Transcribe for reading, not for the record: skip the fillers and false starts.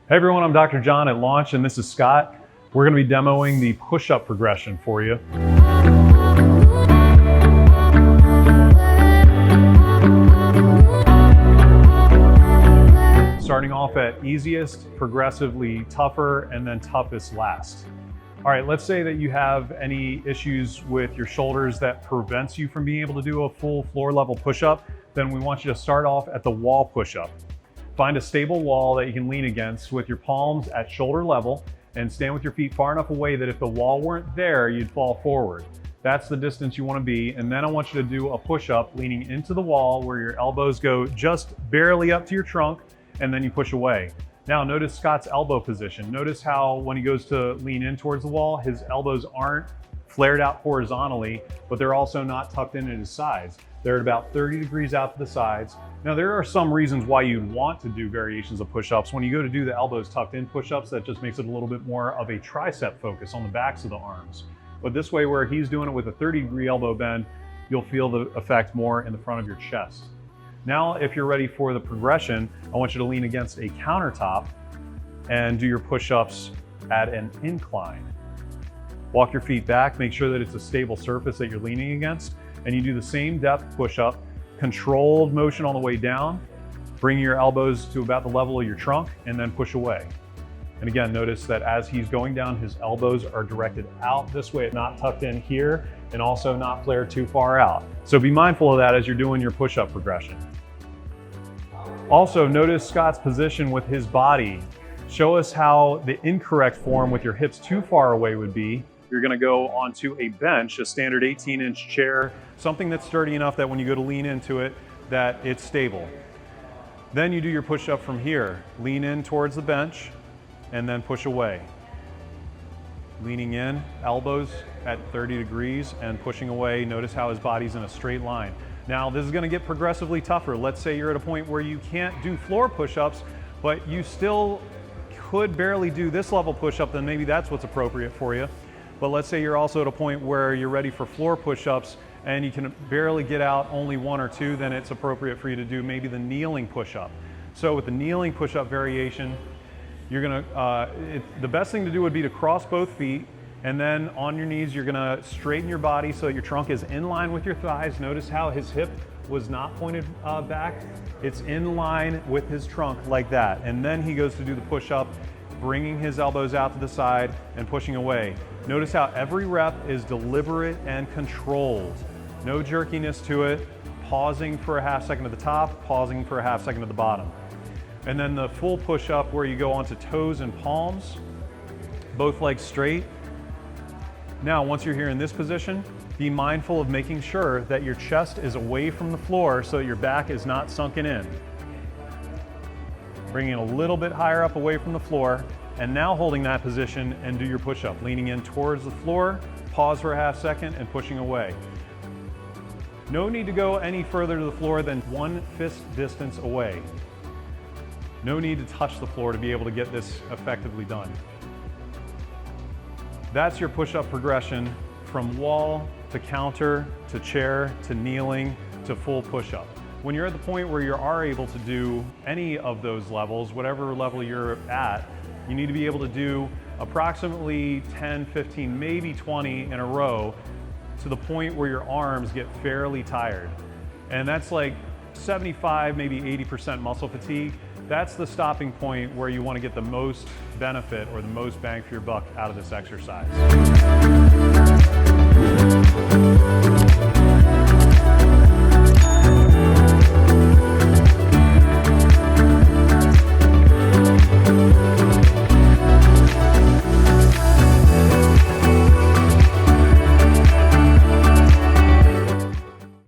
Hey everyone, I'm Dr. John at Launch, and this is Scott. We're going to be demoing the push-up progression for you. Starting off at easiest, progressively tougher, and then toughest last. All right, let's say that you have any issues with your shoulders that prevents you from being able to do a full floor level push-up, then we want you to start off at the wall push-up. Find a stable wall that you can lean against with your palms at shoulder level and stand with your feet far enough away that if the wall weren't there, you'd fall forward. That's the distance you want to be. And then I want you to do a push-up leaning into the wall where your elbows go just barely up to your trunk, and then you push away. Now notice Scott's elbow position. Notice how when he goes to lean in towards the wall, his elbows aren't flared out horizontally, but they're also not tucked in at his sides. They're at about 30 degrees out to the sides. Now there are some reasons why you'd want to do variations of push-ups. When you go to do the elbows tucked in push-ups, that just makes it a little bit more of a tricep focus on the backs of the arms. But this way, where he's doing it with a 30-degree elbow bend, you'll feel the effect more in the front of your chest. Now, if you're ready for the progression, I want you to lean against a countertop and do your push-ups at an incline. Walk your feet back, make sure that it's a stable surface that you're leaning against, and you do the same depth push-up, controlled motion on the way down, bring your elbows to about the level of your trunk, and then push away. And again, notice that as he's going down, his elbows are directed out this way, not tucked in here, and also not flared too far out. So be mindful of that as you're doing your push-up progression. Also, notice Scott's position with his body. Show us how the incorrect form with your hips too far away would be. You're gonna go onto a bench, a standard 18-inch chair, something that's sturdy enough that when you go to lean into it, that it's stable. Then you do your push-up from here. Lean in towards the bench and then push away. Leaning in, elbows at 30 degrees and pushing away. Notice how his body's in a straight line. Now this is gonna get progressively tougher. Let's say you're at a point where you can't do floor push-ups, but you still could barely do this level push-up, then maybe that's what's appropriate for you. But let's say you're also at a point where you're ready for floor push-ups and you can barely get out only one or two, then it's appropriate for you to do maybe the kneeling push-up. So with the kneeling push-up variation, you're gonna, the best thing to do would be to cross both feet, and then on your knees, you're gonna straighten your body so your trunk is in line with your thighs. Notice how his hip was not pointed back. It's in line with his trunk like that. And then he goes to do the push-up, bringing his elbows out to the side and pushing away. Notice how every rep is deliberate and controlled. No jerkiness to it, pausing for a half second at the top, pausing for a half second at the bottom. And then the full push-up where you go onto toes and palms, both legs straight. Now, once you're here in this position, be mindful of making sure that your chest is away from the floor so your back is not sunken in. Bringing it a little bit higher up away from the floor, and now holding that position and do your push-up. Leaning in towards the floor, pause for a half second, and pushing away. No need to go any further to the floor than 1 fist distance away. No need to touch the floor to be able to get this effectively done. That's your push-up progression from wall to counter to chair to kneeling to full push-up. When you're at the point where you are able to do any of those levels, whatever level you're at, you need to be able to do approximately 10, 15, maybe 20 in a row to the point where your arms get fairly tired. And that's like 75, maybe 80% muscle fatigue. That's the stopping point where you want to get the most benefit or the most bang for your buck out of this exercise.